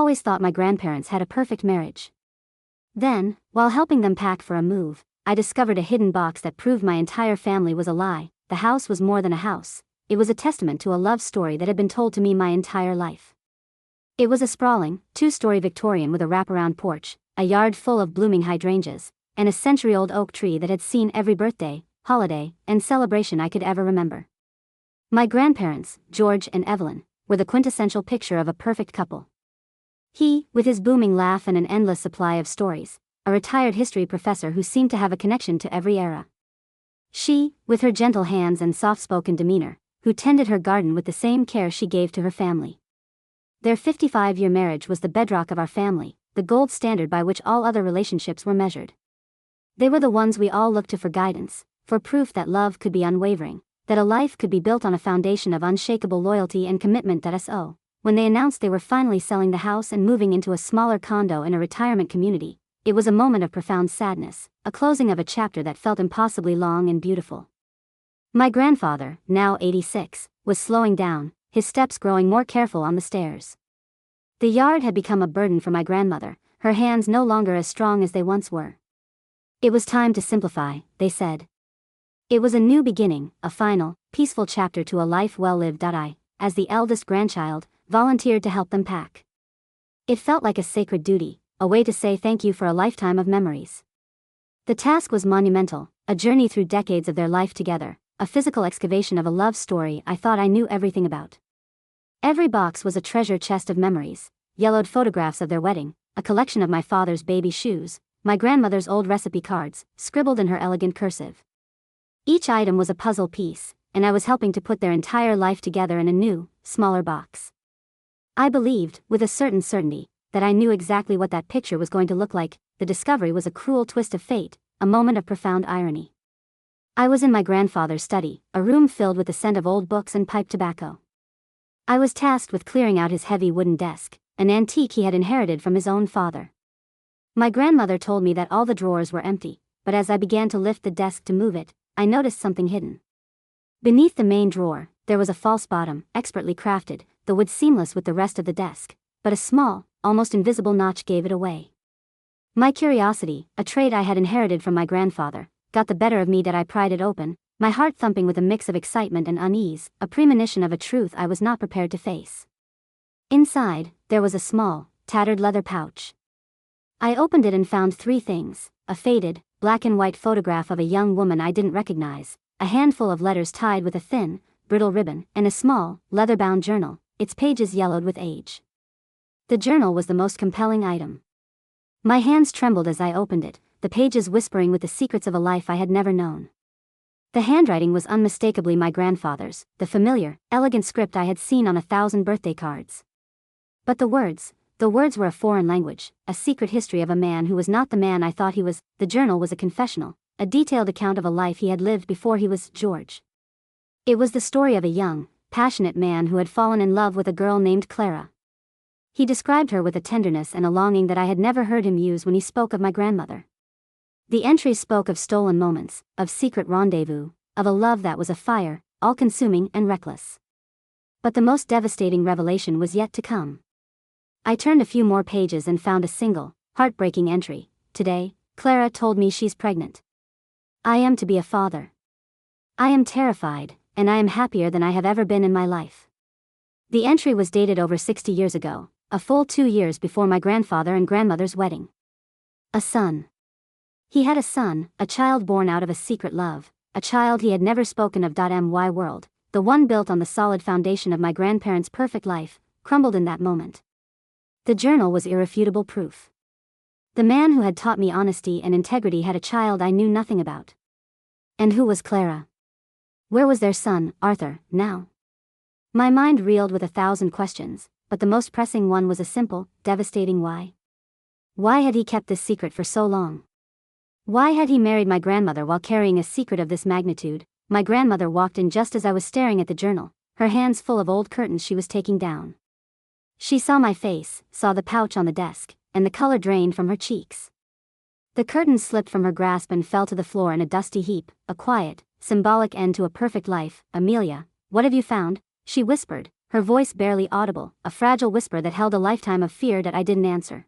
always thought my grandparents had a perfect marriage. Then, while helping them pack for a move, I discovered a hidden box that proved my entire family was a lie. The house was more than a house. It was a testament to a love story that had been told to me my entire life. It was a sprawling, two-story Victorian with a wraparound porch, a yard full of blooming hydrangeas, and a century-old oak tree that had seen every birthday, holiday, and celebration I could ever remember. My grandparents, George and Evelyn, were the quintessential picture of a perfect couple. He, with his booming laugh and an endless supply of stories, a retired history professor who seemed to have a connection to every era. She, with her gentle hands and soft-spoken demeanor, who tended her garden with the same care she gave to her family. Their 55-year marriage was the bedrock of our family, the gold standard by which all other relationships were measured. They were the ones we all looked to for guidance, for proof that love could be unwavering, that a life could be built on a foundation of unshakable loyalty and commitment. When they announced they were finally selling the house and moving into a smaller condo in a retirement community, it was a moment of profound sadness, a closing of a chapter that felt impossibly long and beautiful. My grandfather, now 86, was slowing down, his steps growing more careful on the stairs. The yard had become a burden for my grandmother, her hands no longer as strong as they once were. It was time to simplify, they said. It was a new beginning, a final, peaceful chapter to a life well lived. I, as the eldest grandchild, volunteered to help them pack. It felt like a sacred duty, a way to say thank you for a lifetime of memories. The task was monumental, a journey through decades of their life together, a physical excavation of a love story I thought I knew everything about. Every box was a treasure chest of memories, yellowed photographs of their wedding, a collection of my father's baby shoes, my grandmother's old recipe cards, scribbled in her elegant cursive. Each item was a puzzle piece, and I was helping to put their entire life together in a new, smaller box. I believed, with a certain certainty, that I knew exactly what that picture was going to look like. The discovery was a cruel twist of fate, a moment of profound irony. I was in my grandfather's study, a room filled with the scent of old books and pipe tobacco. I was tasked with clearing out his heavy wooden desk, an antique he had inherited from his own father. My grandmother told me that all the drawers were empty, but as I began to lift the desk to move it, I noticed something hidden. Beneath the main drawer, there was a false bottom, expertly crafted, the wood seamless with the rest of the desk, but a small, almost invisible notch gave it away. My curiosity, a trait I had inherited from my grandfather, got the better of me. I pried it open, my heart thumping with a mix of excitement and unease, a premonition of a truth I was not prepared to face. Inside, there was a small, tattered leather pouch. I opened it and found three things: a faded, black and white photograph of a young woman I didn't recognize, a handful of letters tied with a thin, brittle ribbon, and a small, leather-bound journal, its pages yellowed with age. The journal was the most compelling item. My hands trembled as I opened it, the pages whispering with the secrets of a life I had never known. The handwriting was unmistakably my grandfather's, the familiar, elegant script I had seen on 1,000 birthday cards. But the words were a foreign language, a secret history of a man who was not the man I thought he was. The journal was a confessional, a detailed account of a life he had lived before he was George. It was the story of a young, passionate man who had fallen in love with a girl named Clara. He described her with a tenderness and a longing that I had never heard him use when he spoke of my grandmother. The entries spoke of stolen moments, of secret rendezvous, of a love that was afire, all-consuming and reckless. But the most devastating revelation was yet to come. I turned a few more pages and found a single, heartbreaking entry. Today, Clara told me she's pregnant. I am to be a father. I am terrified, and I am happier than I have ever been in my life. The entry was dated over 60 years ago, a full 2 years before my grandfather and grandmother's wedding. A son. He had a son, a child born out of a secret love, a child he had never spoken of. My world, the one built on the solid foundation of my grandparents' perfect life, crumbled in that moment. The journal was irrefutable proof. The man who had taught me honesty and integrity had a child I knew nothing about. And who was Clara? Where was their son, Arthur, now? My mind reeled with 1,000 questions, but the most pressing one was a simple, devastating why. Why had he kept this secret for so long? Why had he married my grandmother while carrying a secret of this magnitude? My grandmother walked in just as I was staring at the journal, her hands full of old curtains she was taking down. She saw my face, saw the pouch on the desk, and the color drained from her cheeks. The curtains slipped from her grasp and fell to the floor in a dusty heap, a quiet, symbolic end to a perfect life. Amelia, what have you found? She whispered, her voice barely audible, a fragile whisper that held a lifetime of fear that I didn't answer.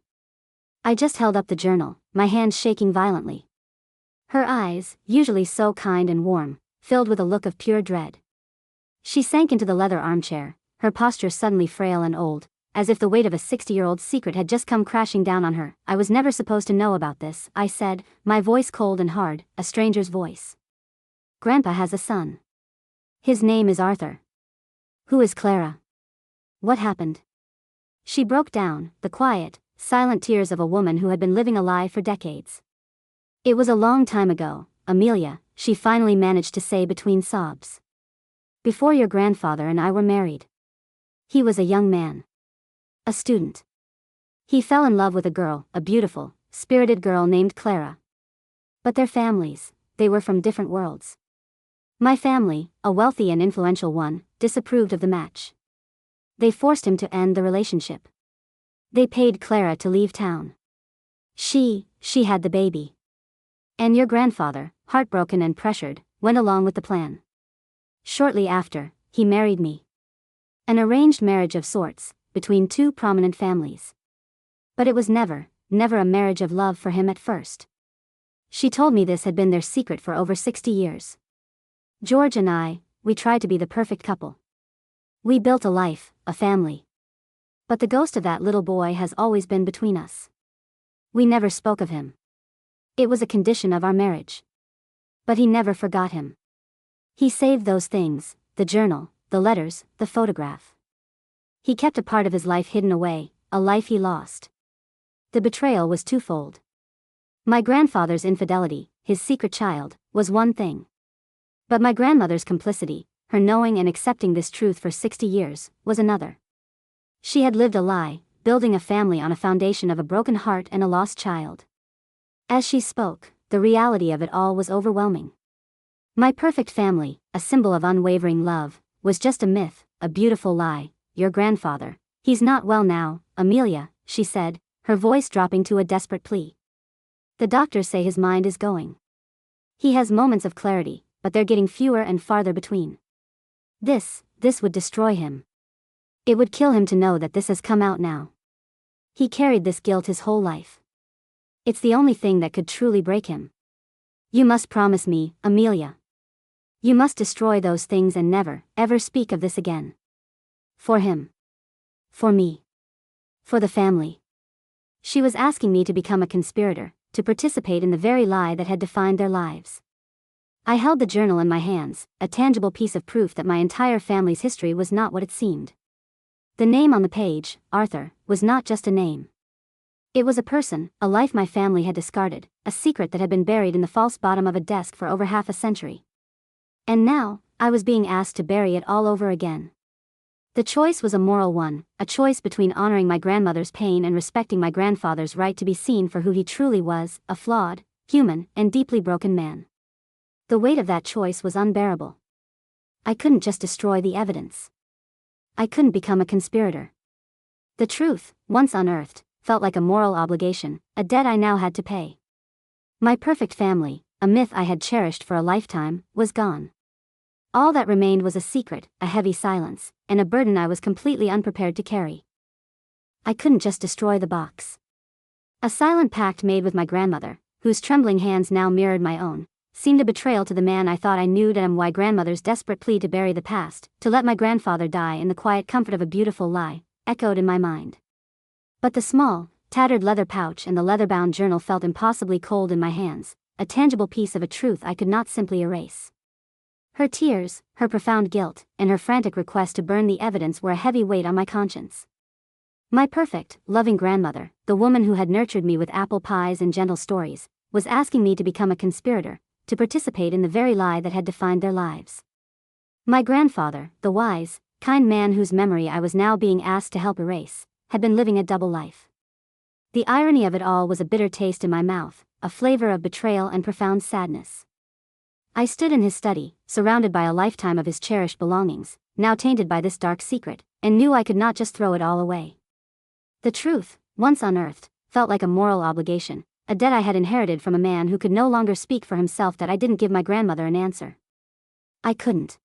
I just held up the journal, my hands shaking violently. Her eyes, usually so kind and warm, filled with a look of pure dread. She sank into the leather armchair, her posture suddenly frail and old, as if the weight of a 60-year-old secret had just come crashing down on her. I was never supposed to know about this, I said, my voice cold and hard, a stranger's voice. Grandpa has a son. His name is Arthur. Who is Clara? What happened? She broke down, the quiet, silent tears of a woman who had been living a lie for decades. It was a long time ago, Amelia, she finally managed to say between sobs. Before your grandfather and I were married. He was a young man. A student. He fell in love with a girl, a beautiful, spirited girl named Clara. But their families, they were from different worlds. My family, a wealthy and influential one, disapproved of the match. They forced him to end the relationship. They paid Clara to leave town. She had the baby. And your grandfather, heartbroken and pressured, went along with the plan. Shortly after, he married me. An arranged marriage of sorts, between two prominent families. But it was never a marriage of love for him at first. She told me this had been their secret for over 60 years. George and I, we tried to be the perfect couple. We built a life, a family. But the ghost of that little boy has always been between us. We never spoke of him. It was a condition of our marriage. But he never forgot him. He saved those things, the journal, the letters, the photograph. He kept a part of his life hidden away, a life he lost. The betrayal was twofold. My grandfather's infidelity, his secret child, was one thing. But my grandmother's complicity, her knowing and accepting this truth for 60 years, was another. She had lived a lie, building a family on a foundation of a broken heart and a lost child. As she spoke, the reality of it all was overwhelming. My perfect family, a symbol of unwavering love, was just a myth, a beautiful lie. Your grandfather, he's not well now, Amelia, she said, her voice dropping to a desperate plea. The doctors say his mind is going. He has moments of clarity, but they're getting fewer and farther between. This would destroy him. It would kill him to know that this has come out now. He carried this guilt his whole life. It's the only thing that could truly break him. You must promise me, Amelia. You must destroy those things and never, ever speak of this again. For him. For me. For the family. She was asking me to become a conspirator, to participate in the very lie that had defined their lives. I held the journal in my hands, a tangible piece of proof that my entire family's history was not what it seemed. The name on the page, Arthur, was not just a name. It was a person, a life my family had discarded, a secret that had been buried in the false bottom of a desk for over half a century. And now, I was being asked to bury it all over again. The choice was a moral one, a choice between honoring my grandmother's pain and respecting my grandfather's right to be seen for who he truly was, a flawed, human, and deeply broken man. The weight of that choice was unbearable. I couldn't just destroy the evidence. I couldn't become a conspirator. The truth, once unearthed, felt like a moral obligation, a debt I now had to pay. My perfect family, a myth I had cherished for a lifetime, was gone. All that remained was a secret, a heavy silence, and a burden I was completely unprepared to carry. I couldn't just destroy the box. A silent pact made with my grandmother, whose trembling hands now mirrored my own, seemed a betrayal to the man I thought I knew, and my grandmother's desperate plea to bury the past, to let my grandfather die in the quiet comfort of a beautiful lie, echoed in my mind. But the small, tattered leather pouch and the leather-bound journal felt impossibly cold in my hands, a tangible piece of a truth I could not simply erase. Her tears, her profound guilt, and her frantic request to burn the evidence were a heavy weight on my conscience. My perfect, loving grandmother, the woman who had nurtured me with apple pies and gentle stories, was asking me to become a conspirator, to participate in the very lie that had defined their lives. My grandfather, the wise, kind man whose memory I was now being asked to help erase, had been living a double life. The irony of it all was a bitter taste in my mouth, a flavor of betrayal and profound sadness. I stood in his study, surrounded by a lifetime of his cherished belongings, now tainted by this dark secret, and knew I could not just throw it all away. The truth, once unearthed, felt like a moral obligation, a debt I had inherited from a man who could no longer speak for himself. That I didn't give my grandmother an answer. I couldn't.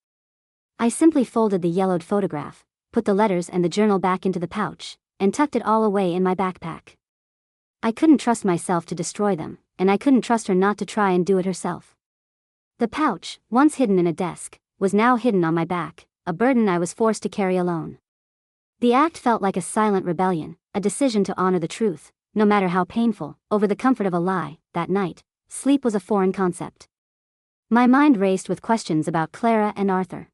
I simply folded the yellowed photograph, put the letters and the journal back into the pouch, and tucked it all away in my backpack. I couldn't trust myself to destroy them, and I couldn't trust her not to try and do it herself. The pouch, once hidden in a desk, was now hidden on my back, a burden I was forced to carry alone. The act felt like a silent rebellion, a decision to honor the truth, no matter how painful, over the comfort of a lie. That night, sleep was a foreign concept. My mind raced with questions about Clara and Arthur.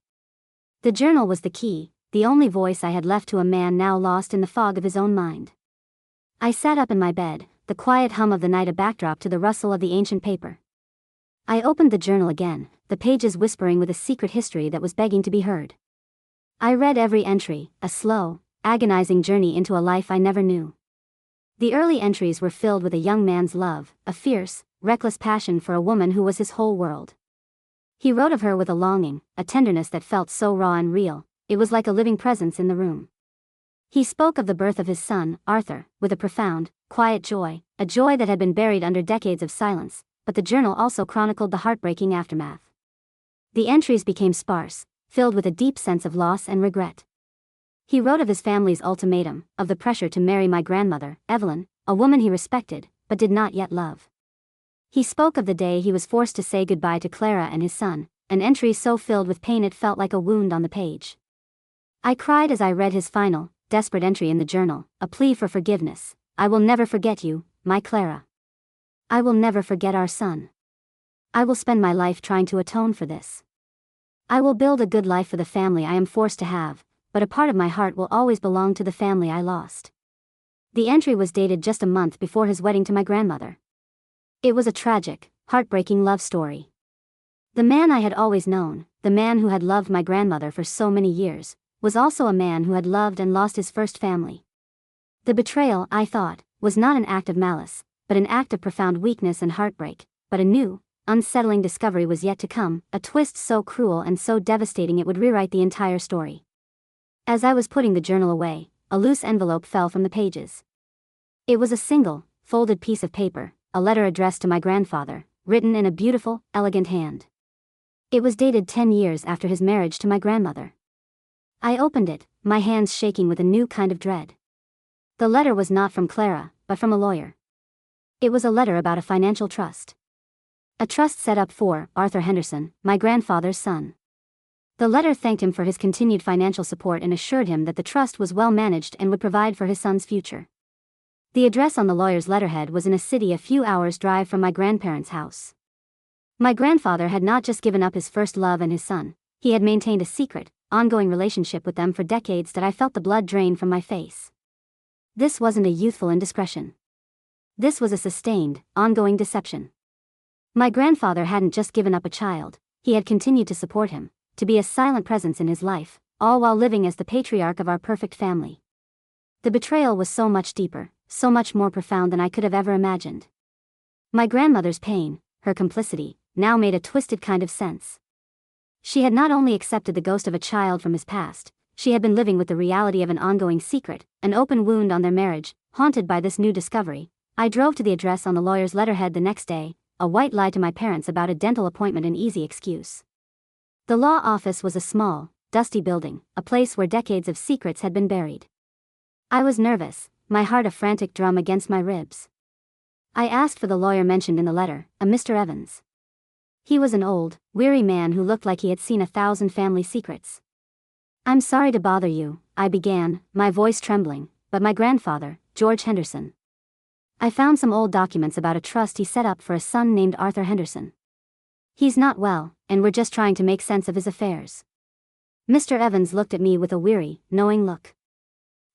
The journal was the key, the only voice I had left to a man now lost in the fog of his own mind. I sat up in my bed, the quiet hum of the night a backdrop to the rustle of the ancient paper. I opened the journal again, the pages whispering with a secret history that was begging to be heard. I read every entry, a slow, agonizing journey into a life I never knew. The early entries were filled with a young man's love, a fierce, reckless passion for a woman who was his whole world. He wrote of her with a longing, a tenderness that felt so raw and real, it was like a living presence in the room. He spoke of the birth of his son, Arthur, with a profound, quiet joy, a joy that had been buried under decades of silence, but the journal also chronicled the heartbreaking aftermath. The entries became sparse, filled with a deep sense of loss and regret. He wrote of his family's ultimatum, of the pressure to marry my grandmother, Evelyn, a woman he respected, but did not yet love. He spoke of the day he was forced to say goodbye to Clara and his son, an entry so filled with pain it felt like a wound on the page. I cried as I read his final, desperate entry in the journal, a plea for forgiveness. I will never forget you, my Clara. I will never forget our son. I will spend my life trying to atone for this. I will build a good life for the family I am forced to have, but a part of my heart will always belong to the family I lost. The entry was dated just a month before his wedding to my grandmother. It was a tragic, heartbreaking love story. The man I had always known, the man who had loved my grandmother for so many years, was also a man who had loved and lost his first family. The betrayal, I thought, was not an act of malice, but an act of profound weakness and heartbreak, but a new, unsettling discovery was yet to come, a twist so cruel and so devastating it would rewrite the entire story. As I was putting the journal away, a loose envelope fell from the pages. It was a single, folded piece of paper, a letter addressed to my grandfather, written in a beautiful, elegant hand. It was dated 10 years after his marriage to my grandmother. I opened it, my hands shaking with a new kind of dread. The letter was not from Clara, but from a lawyer. It was a letter about a financial trust. A trust set up for Arthur Henderson, my grandfather's son. The letter thanked him for his continued financial support and assured him that the trust was well managed and would provide for his son's future. The address on the lawyer's letterhead was in a city a few hours' drive from my grandparents' house. My grandfather had not just given up his first love and his son, he had maintained a secret, ongoing relationship with them for decades that I felt the blood drain from my face. This wasn't a youthful indiscretion. This was a sustained, ongoing deception. My grandfather hadn't just given up a child, he had continued to support him, to be a silent presence in his life, all while living as the patriarch of our perfect family. The betrayal was so much deeper, so much more profound than I could have ever imagined. My grandmother's pain, her complicity, now made a twisted kind of sense. She had not only accepted the ghost of a child from his past, she had been living with the reality of an ongoing secret, an open wound on their marriage. Haunted by this new discovery, I drove to the address on the lawyer's letterhead the next day, a white lie to my parents about a dental appointment an easy excuse. The law office was a small, dusty building, a place where decades of secrets had been buried. I was nervous, my heart a frantic drum against my ribs. I asked for the lawyer mentioned in the letter, a Mr. Evans. He was an old, weary man who looked like he had seen 1,000 family secrets. "I'm sorry to bother you," I began, my voice trembling, "but my grandfather, George Henderson. I found some old documents about a trust he set up for a son named Arthur Henderson. He's not well, and we're just trying to make sense of his affairs." Mr. Evans looked at me with a weary, knowing look.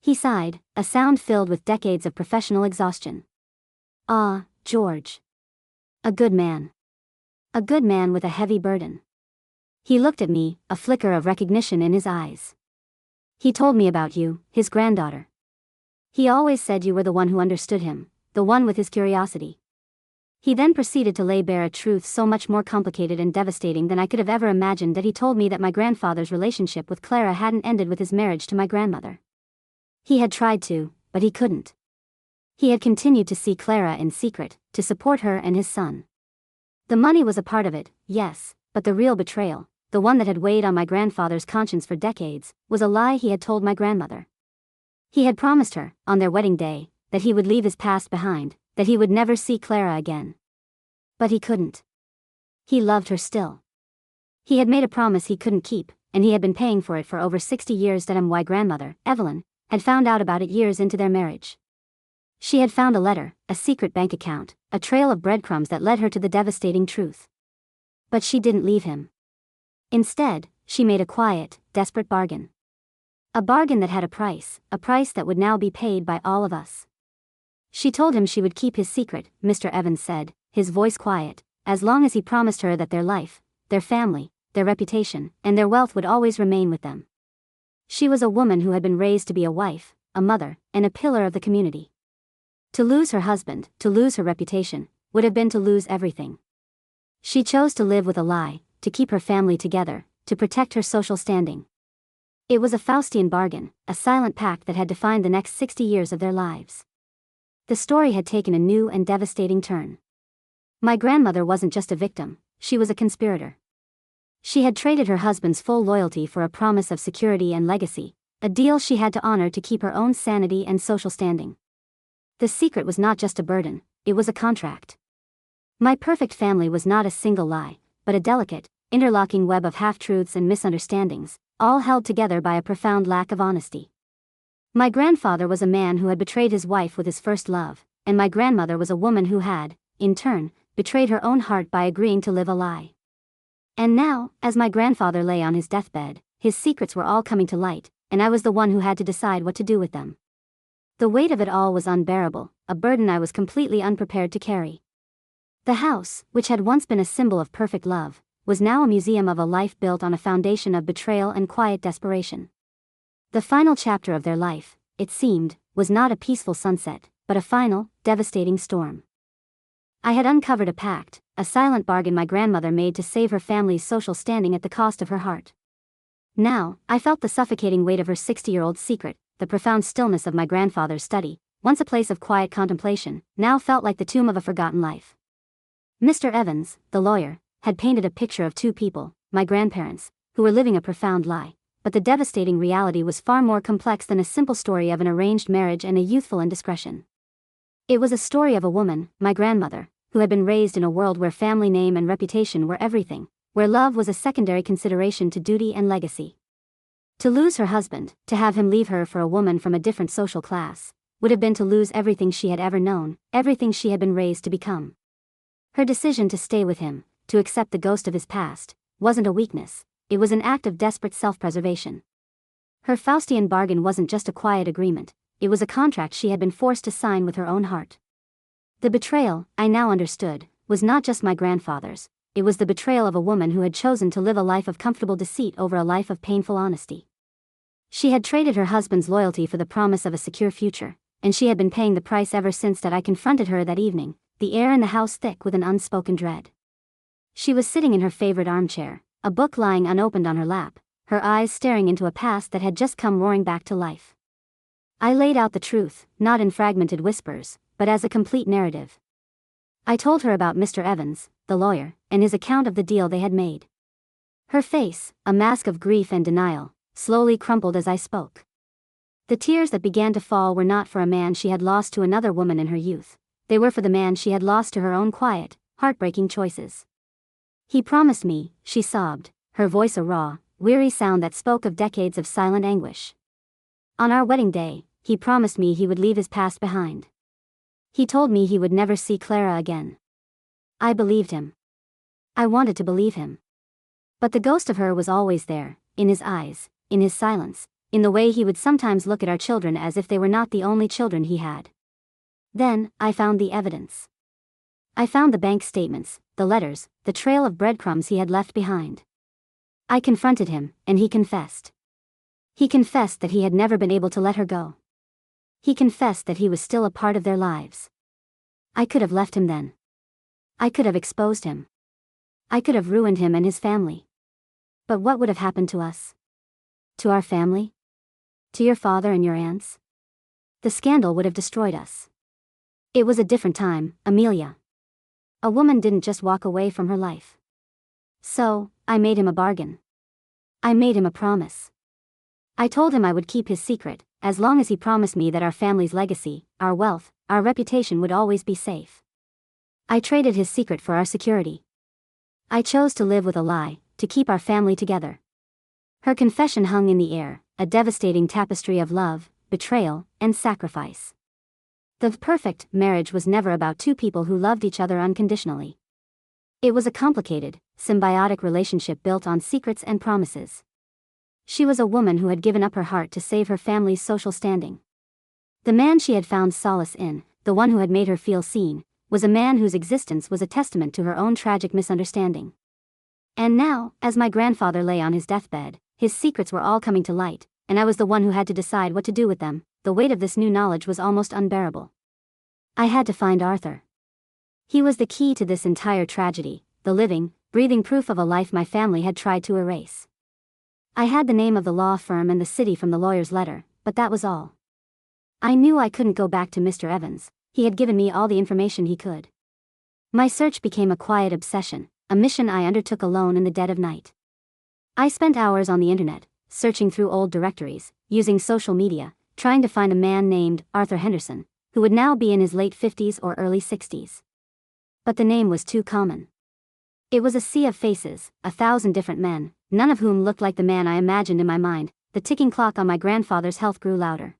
He sighed, a sound filled with decades of professional exhaustion. "Ah, George. A good man. A good man with a heavy burden." He looked at me, a flicker of recognition in his eyes. "He told me about you, his granddaughter. He always said you were the one who understood him, the one with his curiosity." He then proceeded to lay bare a truth so much more complicated and devastating than I could have ever imagined. That he told me that my grandfather's relationship with Clara hadn't ended with his marriage to my grandmother. He had tried to, but he couldn't. He had continued to see Clara in secret, to support her and his son. The money was a part of it, yes, but the real betrayal, the one that had weighed on my grandfather's conscience for decades, was a lie he had told my grandmother. He had promised her, on their wedding day, that he would leave his past behind, that he would never see Clara again. But he couldn't. He loved her still. He had made a promise he couldn't keep, and he had been paying for it for over 60 years. That my grandmother, Evelyn, had found out about it years into their marriage. She had found a letter, a secret bank account, a trail of breadcrumbs that led her to the devastating truth. But she didn't leave him. Instead, she made a quiet, desperate bargain. A bargain that had a price that would now be paid by all of us. She told him she would keep his secret, Mr. Evans said, his voice quiet, as long as he promised her that their life, their family, their reputation, and their wealth would always remain with them. She was a woman who had been raised to be a wife, a mother, and a pillar of the community. To lose her husband, to lose her reputation, would have been to lose everything. She chose to live with a lie, to keep her family together, to protect her social standing. It was a Faustian bargain, a silent pact that had defined the next 60 years of their lives. The story had taken a new and devastating turn. My grandmother wasn't just a victim, she was a conspirator. She had traded her husband's full loyalty for a promise of security and legacy, a deal she had to honor to keep her own sanity and social standing. The secret was not just a burden, it was a contract. My perfect family was not a single lie, but a delicate, interlocking web of half-truths and misunderstandings, all held together by a profound lack of honesty. My grandfather was a man who had betrayed his wife with his first love, and my grandmother was a woman who had, in turn, betrayed her own heart by agreeing to live a lie. And now, as my grandfather lay on his deathbed, his secrets were all coming to light, and I was the one who had to decide what to do with them. The weight of it all was unbearable, a burden I was completely unprepared to carry. The house, which had once been a symbol of perfect love, was now a museum of a life built on a foundation of betrayal and quiet desperation. The final chapter of their life, it seemed, was not a peaceful sunset, but a final, devastating storm. I had uncovered a pact, a silent bargain my grandmother made to save her family's social standing at the cost of her heart. Now, I felt the suffocating weight of her 60-year-old secret. The profound stillness of my grandfather's study, once a place of quiet contemplation, now felt like the tomb of a forgotten life. Mr. Evans, the lawyer, had painted a picture of two people, my grandparents, who were living a profound lie, but the devastating reality was far more complex than a simple story of an arranged marriage and a youthful indiscretion. It was a story of a woman, my grandmother, who had been raised in a world where family name and reputation were everything, where love was a secondary consideration to duty and legacy. To lose her husband, to have him leave her for a woman from a different social class, would have been to lose everything she had ever known, everything she had been raised to become. Her decision to stay with him, to accept the ghost of his past, wasn't a weakness, it was an act of desperate self-preservation. Her Faustian bargain wasn't just a quiet agreement, it was a contract she had been forced to sign with her own heart. The betrayal, I now understood, was not just my grandfather's. It was the betrayal of a woman who had chosen to live a life of comfortable deceit over a life of painful honesty. She had traded her husband's loyalty for the promise of a secure future, and she had been paying the price ever since that I confronted her that evening, the air in the house thick with an unspoken dread. She was sitting in her favorite armchair, a book lying unopened on her lap, her eyes staring into a past that had just come roaring back to life. I laid out the truth, not in fragmented whispers, but as a complete narrative. I told her about Mr. Evans, the lawyer, and his account of the deal they had made. Her face, a mask of grief and denial, slowly crumpled as I spoke. The tears that began to fall were not for a man she had lost to another woman in her youth, they were for the man she had lost to her own quiet, heartbreaking choices. He promised me, she sobbed, her voice a raw, weary sound that spoke of decades of silent anguish. On our wedding day, he promised me he would leave his past behind. He told me he would never see Clara again. I believed him. I wanted to believe him. But the ghost of her was always there, in his eyes, in his silence, in the way he would sometimes look at our children as if they were not the only children he had. Then, I found the evidence. I found the bank statements, the letters, the trail of breadcrumbs he had left behind. I confronted him, and he confessed. He confessed that he had never been able to let her go. He confessed that he was still a part of their lives. I could have left him then. I could have exposed him. I could have ruined him and his family. But what would have happened to us? To our family? To your father and your aunts? The scandal would have destroyed us. It was a different time, Amelia. A woman didn't just walk away from her life. So, I made him a bargain. I made him a promise. I told him I would keep his secret, as long as he promised me that our family's legacy, our wealth, our reputation would always be safe. I traded his secret for our security. I chose to live with a lie, to keep our family together. Her confession hung in the air, a devastating tapestry of love, betrayal, and sacrifice. The perfect marriage was never about two people who loved each other unconditionally. It was a complicated, symbiotic relationship built on secrets and promises. She was a woman who had given up her heart to save her family's social standing. The man she had found solace in, the one who had made her feel seen, was a man whose existence was a testament to her own tragic misunderstanding. And now, as my grandfather lay on his deathbed, his secrets were all coming to light, and I was the one who had to decide what to do with them. The weight of this new knowledge was almost unbearable. I had to find Arthur. He was the key to this entire tragedy, the living, breathing proof of a life my family had tried to erase. I had the name of the law firm and the city from the lawyer's letter, but that was all. I knew I couldn't go back to Mr. Evans. He had given me all the information he could. My search became a quiet obsession, a mission I undertook alone in the dead of night. I spent hours on the internet, searching through old directories, using social media, trying to find a man named Arthur Henderson, who would now be in his late 50s or early 60s. But the name was too common. It was a sea of faces, 1,000 different men, none of whom looked like the man I imagined in my mind. The ticking clock on my grandfather's health grew louder.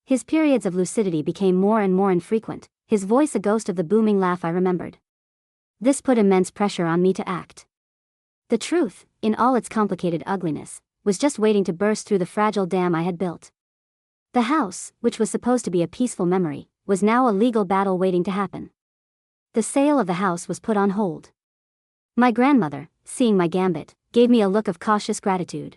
His periods of lucidity became more and more infrequent, his voice a ghost of the booming laugh I remembered. This put immense pressure on me to act. The truth, in all its complicated ugliness, was just waiting to burst through the fragile dam I had built. The house, which was supposed to be a peaceful memory, was now a legal battle waiting to happen. The sale of the house was put on hold. My grandmother, seeing my gambit, gave me a look of cautious gratitude.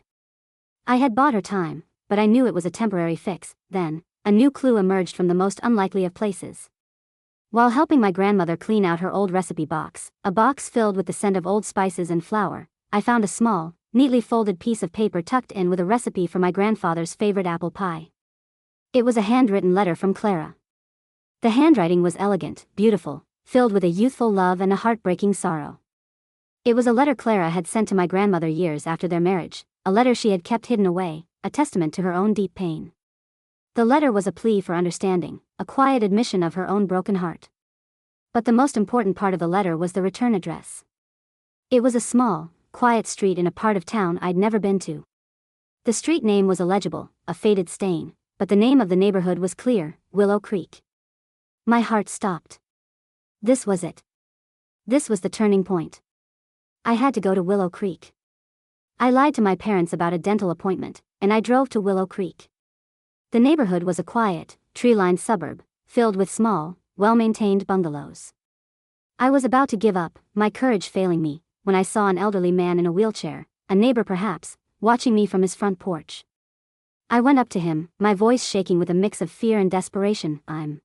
I had bought her time, but I knew it was a temporary fix. Then, a new clue emerged from the most unlikely of places. While helping my grandmother clean out her old recipe box, a box filled with the scent of old spices and flour, I found a small, neatly folded piece of paper tucked in with a recipe for my grandfather's favorite apple pie. It was a handwritten letter from Clara. The handwriting was elegant, beautiful, filled with a youthful love and a heartbreaking sorrow. It was a letter Clara had sent to my grandmother years after their marriage, a letter she had kept hidden away, a testament to her own deep pain. The letter was a plea for understanding, a quiet admission of her own broken heart. But the most important part of the letter was the return address. It was a small, quiet street in a part of town I'd never been to. The street name was illegible, a faded stain, but the name of the neighborhood was clear, Willow Creek. My heart stopped. This was it. This was the turning point. I had to go to Willow Creek. I lied to my parents about a dental appointment, and I drove to Willow Creek. The neighborhood was a quiet, tree-lined suburb, filled with small, well-maintained bungalows. I was about to give up, my courage failing me, when I saw an elderly man in a wheelchair, a neighbor perhaps, watching me from his front porch. I went up to him, my voice shaking with a mix of fear and desperation. I'm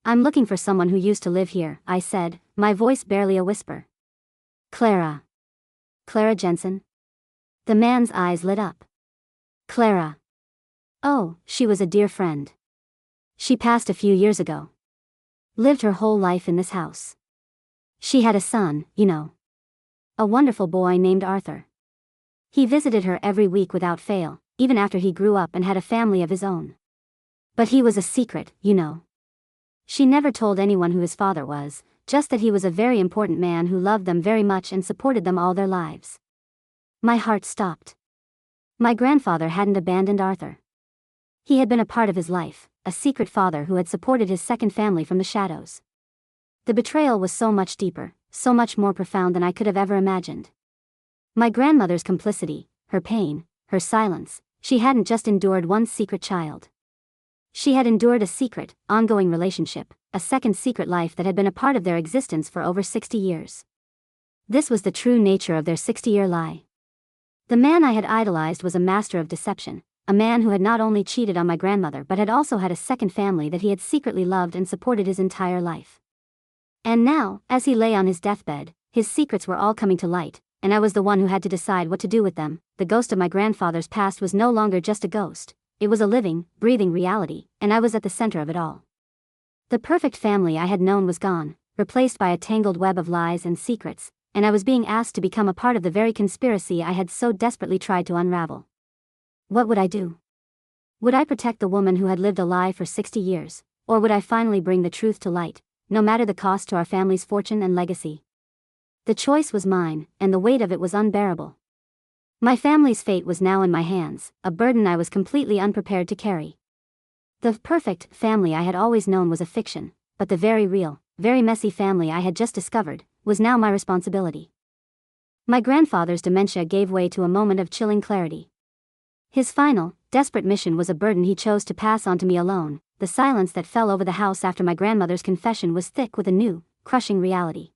looking for someone who used to live here, I said, my voice barely a whisper. Clara. Clara Jensen? The man's eyes lit up. Clara. Oh, she was a dear friend. She passed a few years ago. Lived her whole life in this house. She had a son, you know. A wonderful boy named Arthur. He visited her every week without fail, even after he grew up and had a family of his own. But he was a secret, you know. She never told anyone who his father was, just that he was a very important man who loved them very much and supported them all their lives. My heart stopped. My grandfather hadn't abandoned Arthur. He had been a part of his life, a secret father who had supported his second family from the shadows. The betrayal was so much deeper, so much more profound than I could have ever imagined. My grandmother's complicity, her pain, her silence, she hadn't just endured one secret child. She had endured a secret, ongoing relationship, a second secret life that had been a part of their existence for over 60 years. This was the true nature of their 60-year lie. The man I had idolized was a master of deception, a man who had not only cheated on my grandmother but had also had a second family that he had secretly loved and supported his entire life. And now, as he lay on his deathbed, his secrets were all coming to light, and I was the one who had to decide what to do with them. The ghost of my grandfather's past was no longer just a ghost, it was a living, breathing reality, and I was at the center of it all. The perfect family I had known was gone, replaced by a tangled web of lies and secrets, and I was being asked to become a part of the very conspiracy I had so desperately tried to unravel. What would I do? Would I protect the woman who had lived a lie for 60 years, or would I finally bring the truth to light, no matter the cost to our family's fortune and legacy? The choice was mine, and the weight of it was unbearable. My family's fate was now in my hands, a burden I was completely unprepared to carry. The perfect family I had always known was a fiction, but the very real, very messy family I had just discovered was now my responsibility. My grandfather's dementia gave way to a moment of chilling clarity. His final, desperate mission was a burden he chose to pass on to me alone. The silence that fell over the house after my grandmother's confession was thick with a new, crushing reality.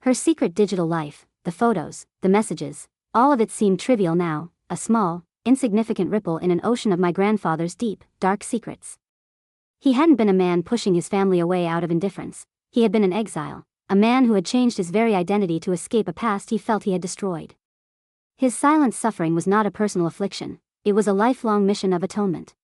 Her secret digital life, the photos, the messages, all of it seemed trivial now, a small, insignificant ripple in an ocean of my grandfather's deep, dark secrets. He hadn't been a man pushing his family away out of indifference. He had been an exile, a man who had changed his very identity to escape a past he felt he had destroyed. His silent suffering was not a personal affliction, it was a lifelong mission of atonement.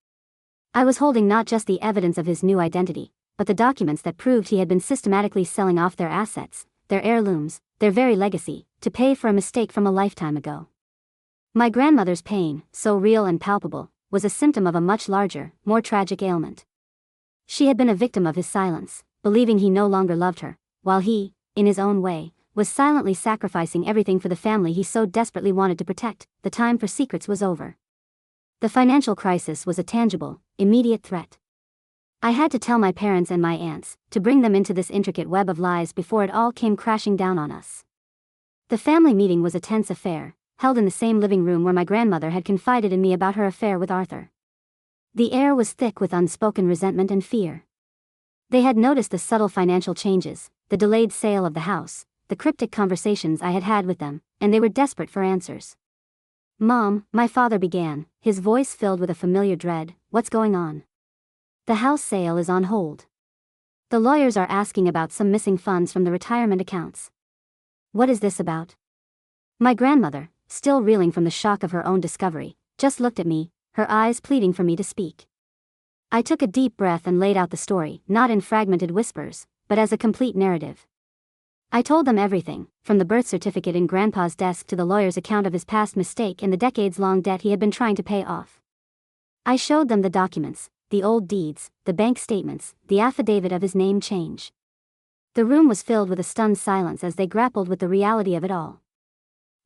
I was holding not just the evidence of his new identity, but the documents that proved he had been systematically selling off their assets, their heirlooms, their very legacy, to pay for a mistake from a lifetime ago. My grandmother's pain, so real and palpable, was a symptom of a much larger, more tragic ailment. She had been a victim of his silence, believing he no longer loved her, while he, in his own way, was silently sacrificing everything for the family he so desperately wanted to protect. The time for secrets was over. The financial crisis was a tangible, immediate threat. I had to tell my parents and my aunts, to bring them into this intricate web of lies before it all came crashing down on us. The family meeting was a tense affair, held in the same living room where my grandmother had confided in me about her affair with Arthur. The air was thick with unspoken resentment and fear. They had noticed the subtle financial changes, the delayed sale of the house, the cryptic conversations I had had with them, and they were desperate for answers. "Mom," my father began, his voice filled with a familiar dread, "what's going on?" "The house sale is on hold. The lawyers are asking about some missing funds from the retirement accounts." "What is this about?" My grandmother, still reeling from the shock of her own discovery, just looked at me, her eyes pleading for me to speak. I took a deep breath and laid out the story, not in fragmented whispers, but as a complete narrative. I told them everything, from the birth certificate in Grandpa's desk to the lawyer's account of his past mistake and the decades-long debt he had been trying to pay off. I showed them the documents, the old deeds, the bank statements, the affidavit of his name change. The room was filled with a stunned silence as they grappled with the reality of it all.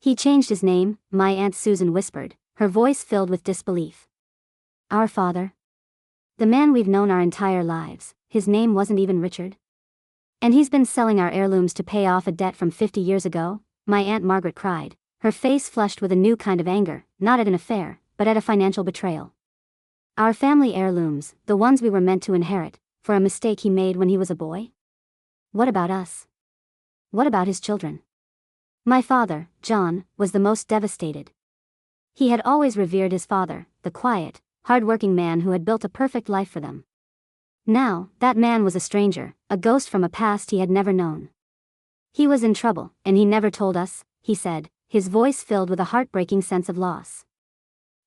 "He changed his name," my Aunt Susan whispered, her voice filled with disbelief. "Our father? The man we've known our entire lives, his name wasn't even Richard? And he's been selling our heirlooms to pay off a debt from 50 years ago?" my Aunt Margaret cried, her face flushed with a new kind of anger, not at an affair, but at a financial betrayal. "Our family heirlooms, the ones we were meant to inherit, for a mistake he made when he was a boy? What about us? What about his children?" My father, John, was the most devastated. He had always revered his father, the quiet, hard-working man who had built a perfect life for them. Now, that man was a stranger, a ghost from a past he had never known. "He was in trouble, and he never told us," he said, his voice filled with a heartbreaking sense of loss.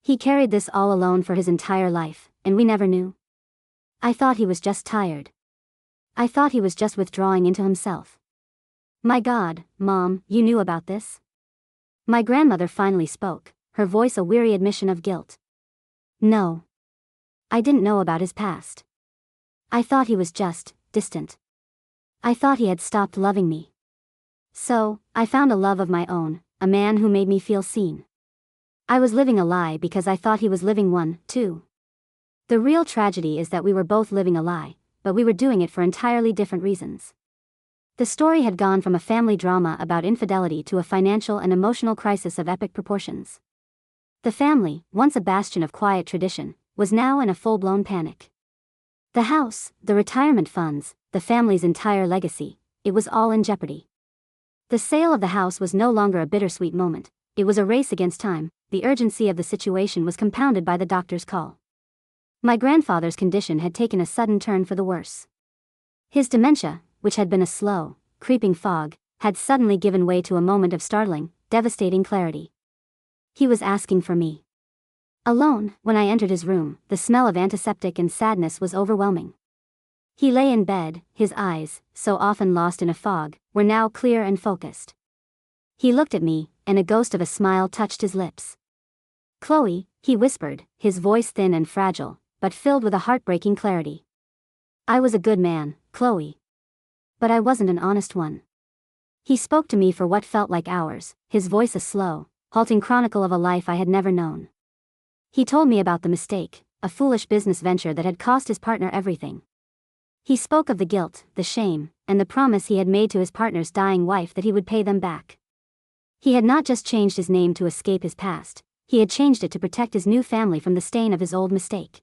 "He carried this all alone for his entire life, and we never knew. I thought he was just tired. I thought he was just withdrawing into himself." "My God, Mom, you knew about this?" My grandmother finally spoke, her voice a weary admission of guilt. "No. I didn't know about his past. I thought he was just distant. I thought he had stopped loving me. So, I found a love of my own, a man who made me feel seen. I was living a lie because I thought he was living one, too. The real tragedy is that we were both living a lie, but we were doing it for entirely different reasons." The story had gone from a family drama about infidelity to a financial and emotional crisis of epic proportions. The family, once a bastion of quiet tradition, was now in a full-blown panic. The house, the retirement funds, the family's entire legacy, it was all in jeopardy. The sale of the house was no longer a bittersweet moment, it was a race against time. The urgency of the situation was compounded by the doctor's call. My grandfather's condition had taken a sudden turn for the worse. His dementia, which had been a slow, creeping fog, had suddenly given way to a moment of startling, devastating clarity. He was asking for me. Alone, when I entered his room, the smell of antiseptic and sadness was overwhelming. He lay in bed, his eyes, so often lost in a fog, were now clear and focused. He looked at me, and a ghost of a smile touched his lips. "Chloe," he whispered, his voice thin and fragile, but filled with a heartbreaking clarity. "I was a good man, Chloe. But I wasn't an honest one." He spoke to me for what felt like hours, his voice a slow, halting chronicle of a life I had never known. He told me about the mistake, a foolish business venture that had cost his partner everything. He spoke of the guilt, the shame, and the promise he had made to his partner's dying wife that he would pay them back. He had not just changed his name to escape his past, he had changed it to protect his new family from the stain of his old mistake.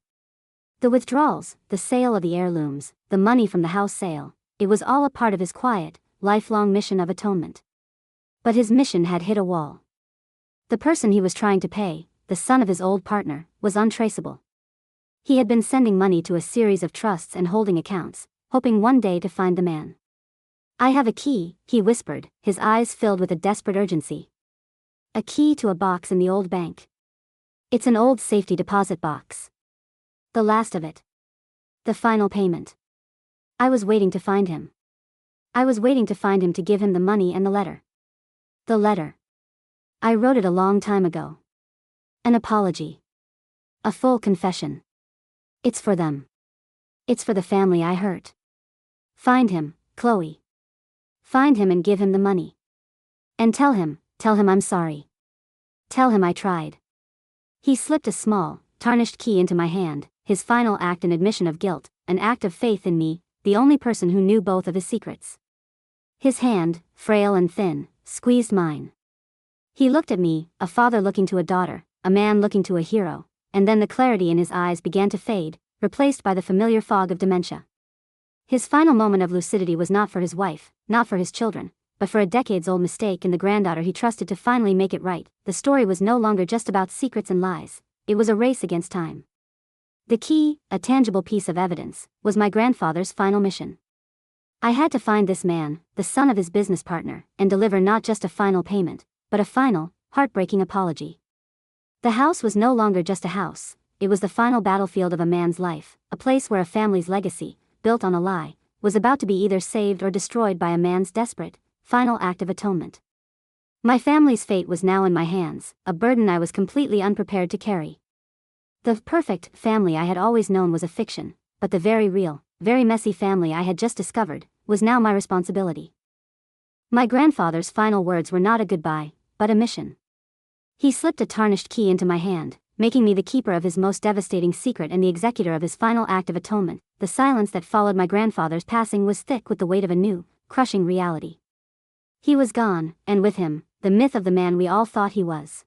The withdrawals, the sale of the heirlooms, the money from the house sale, it was all a part of his quiet, lifelong mission of atonement. But his mission had hit a wall. The person he was trying to pay, the son of his old partner, was untraceable. He had been sending money to a series of trusts and holding accounts, hoping one day to find the man. "I have a key," he whispered, his eyes filled with a desperate urgency. "A key to a box in the old bank. It's an old safety deposit box. The last of it. The final payment." I was waiting to find him. I was waiting to find him to give him the money and the letter. The letter. I wrote it a long time ago. An apology. A full confession. It's for them. It's for the family I hurt. Find him, Chloe. Find him and give him the money. And tell him I'm sorry. Tell him I tried. He slipped a small, tarnished key into my hand, his final act an admission of guilt, an act of faith in me, the only person who knew both of his secrets. His hand, frail and thin, squeezed mine. He looked at me, a father looking to a daughter, a man looking to a hero, and then the clarity in his eyes began to fade, replaced by the familiar fog of dementia. His final moment of lucidity was not for his wife, not for his children, but for a decades-old mistake in the granddaughter he trusted to finally make it right. The story was no longer just about secrets and lies, it was a race against time. The key, a tangible piece of evidence, was my grandfather's final mission. I had to find this man, the son of his business partner, and deliver not just a final payment, but a final, heartbreaking apology. The house was no longer just a house, it was the final battlefield of a man's life, a place where a family's legacy, built on a lie, was about to be either saved or destroyed by a man's desperate, final act of atonement. My family's fate was now in my hands, a burden I was completely unprepared to carry. The perfect family I had always known was a fiction, but the very real, very messy family I had just discovered, was now my responsibility. My grandfather's final words were not a goodbye, but a mission. He slipped a tarnished key into my hand, making me the keeper of his most devastating secret and the executor of his final act of atonement. The silence that followed my grandfather's passing was thick with the weight of a new, crushing reality. He was gone, and with him, the myth of the man we all thought he was.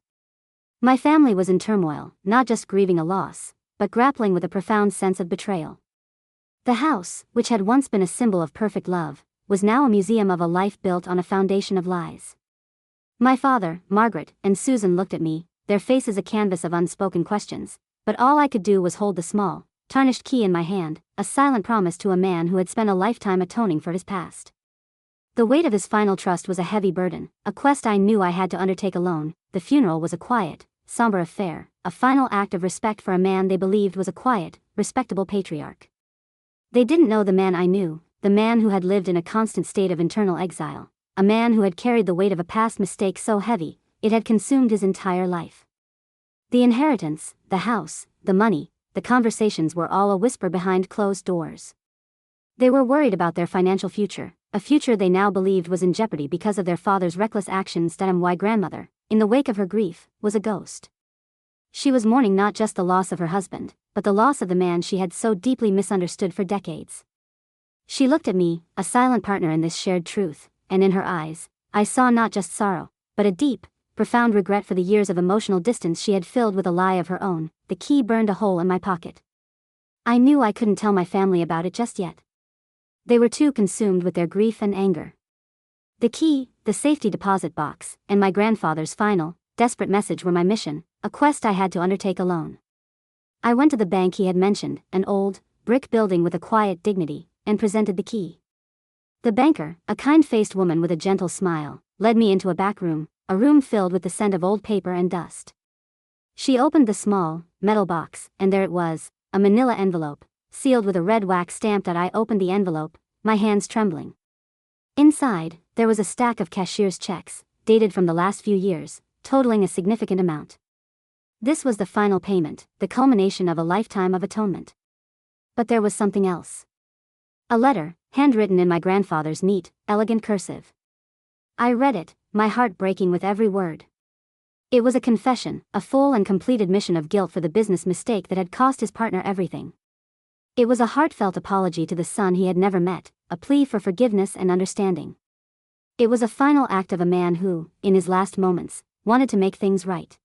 My family was in turmoil, not just grieving a loss, but grappling with a profound sense of betrayal. The house, which had once been a symbol of perfect love, was now a museum of a life built on a foundation of lies. My father, Margaret, and Susan looked at me, their faces a canvas of unspoken questions, but all I could do was hold the small, tarnished key in my hand, a silent promise to a man who had spent a lifetime atoning for his past. The weight of his final trust was a heavy burden, a quest I knew I had to undertake alone. The funeral was a quiet, somber affair, a final act of respect for a man they believed was a quiet, respectable patriarch. They didn't know the man I knew, the man who had lived in a constant state of internal exile, a man who had carried the weight of a past mistake so heavy, it had consumed his entire life. The inheritance, the house, the money, the conversations were all a whisper behind closed doors. They were worried about their financial future, a future they now believed was in jeopardy because of their father's reckless actions. My grandmother, in the wake of her grief, was a ghost. She was mourning not just the loss of her husband, but the loss of the man she had so deeply misunderstood for decades. She looked at me, a silent partner in this shared truth, and in her eyes, I saw not just sorrow, but a deep, profound regret for the years of emotional distance she had filled with a lie of her own. The key burned a hole in my pocket. I knew I couldn't tell my family about it just yet. They were too consumed with their grief and anger. The key, the safety deposit box, and my grandfather's final, desperate message were my mission, a quest I had to undertake alone. I went to the bank he had mentioned, an old, brick building with a quiet dignity, and presented the key. The banker, a kind-faced woman with a gentle smile, led me into a back room, a room filled with the scent of old paper and dust. She opened the small, metal box, and there it was, a manila envelope, sealed with a red wax stamp. I opened the envelope, my hands trembling. Inside, there was a stack of cashier's checks, dated from the last few years, totaling a significant amount. This was the final payment, the culmination of a lifetime of atonement. But there was something else. A letter, handwritten in my grandfather's neat, elegant cursive. I read it, my heart breaking with every word. It was a confession, a full and complete admission of guilt for the business mistake that had cost his partner everything. It was a heartfelt apology to the son he had never met, a plea for forgiveness and understanding. It was a final act of a man who, in his last moments, wanted to make things right.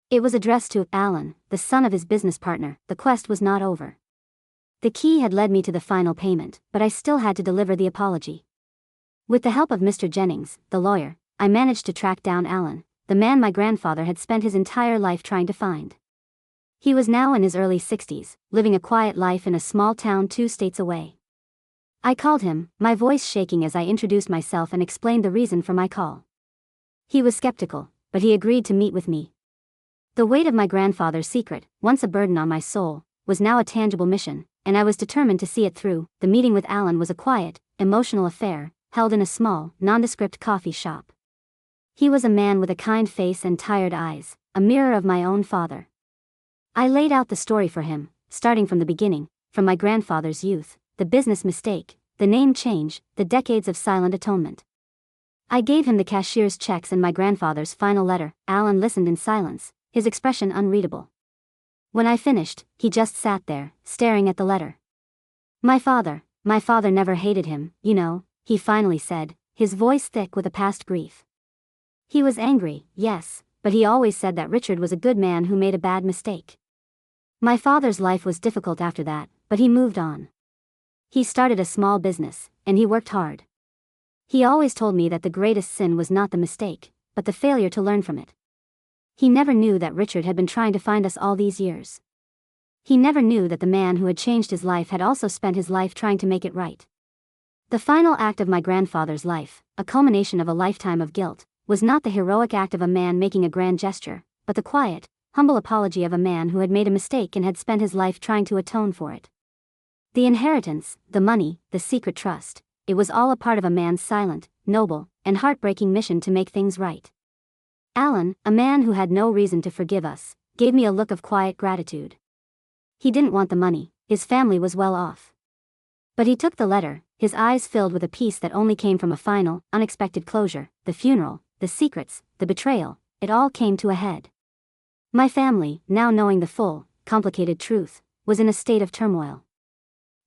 It was addressed to Alan, the son of his business partner. The quest was not over. The key had led me to the final payment, but I still had to deliver the apology. With the help of Mr. Jennings, the lawyer, I managed to track down Alan, the man my grandfather had spent his entire life trying to find. He was now in his early 60s, living a quiet life in a small town 2 states away. I called him, my voice shaking as I introduced myself and explained the reason for my call. He was skeptical, but he agreed to meet with me. The weight of my grandfather's secret, once a burden on my soul, was now a tangible mission, and I was determined to see it through. The meeting with Alan was a quiet, emotional affair, held in a small, nondescript coffee shop. He was a man with a kind face and tired eyes, a mirror of my own father. I laid out the story for him, starting from the beginning, from my grandfather's youth, the business mistake, the name change, the decades of silent atonement. I gave him the cashier's checks and my grandfather's final letter. Alan listened in silence, his expression unreadable. When I finished, he just sat there, staring at the letter. My father never hated him, you know, he finally said, his voice thick with a past grief. He was angry, yes, but he always said that Richard was a good man who made a bad mistake. My father's life was difficult after that, but he moved on. He started a small business, and he worked hard. He always told me that the greatest sin was not the mistake, but the failure to learn from it. He never knew that Richard had been trying to find us all these years. He never knew that the man who had changed his life had also spent his life trying to make it right. The final act of my grandfather's life, a culmination of a lifetime of guilt, was not the heroic act of a man making a grand gesture, but the quiet, humble apology of a man who had made a mistake and had spent his life trying to atone for it. The inheritance, the money, the secret trust, it was all a part of a man's silent, noble, and heartbreaking mission to make things right. Alan, a man who had no reason to forgive us, gave me a look of quiet gratitude. He didn't want the money, his family was well off. But he took the letter, his eyes filled with a peace that only came from a final, unexpected closure. The funeral, the secrets, the betrayal, it all came to a head. My family, now knowing the full, complicated truth, was in a state of turmoil.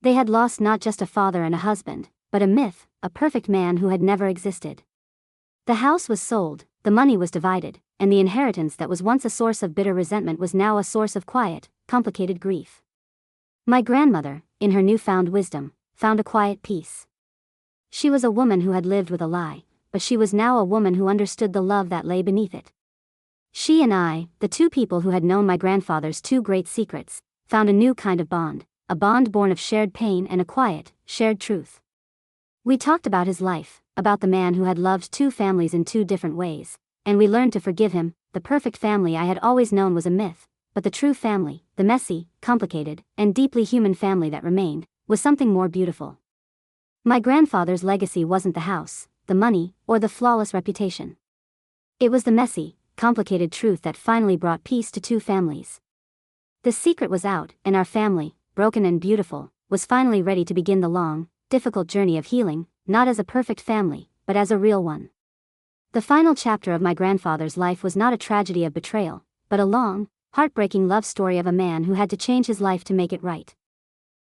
They had lost not just a father and a husband, but a myth, a perfect man who had never existed. The house was sold, the money was divided, and the inheritance that was once a source of bitter resentment was now a source of quiet, complicated grief. My grandmother, in her newfound wisdom, found a quiet peace. She was a woman who had lived with a lie, but she was now a woman who understood the love that lay beneath it. She and I, the 2 people who had known my grandfather's 2 great secrets, found a new kind of bond, a bond born of shared pain and a quiet, shared truth. We talked about his life, about the man who had loved 2 families in 2 different ways, and we learned to forgive him. The perfect family I had always known was a myth, but the true family, the messy, complicated, and deeply human family that remained, was something more beautiful. My grandfather's legacy wasn't the house, the money, or the flawless reputation. It was the messy, complicated truth that finally brought peace to 2 families. The secret was out, and our family, broken and beautiful, was finally ready to begin the long, difficult journey of healing, not as a perfect family, but as a real one. The final chapter of my grandfather's life was not a tragedy of betrayal, but a long, heartbreaking love story of a man who had to change his life to make it right.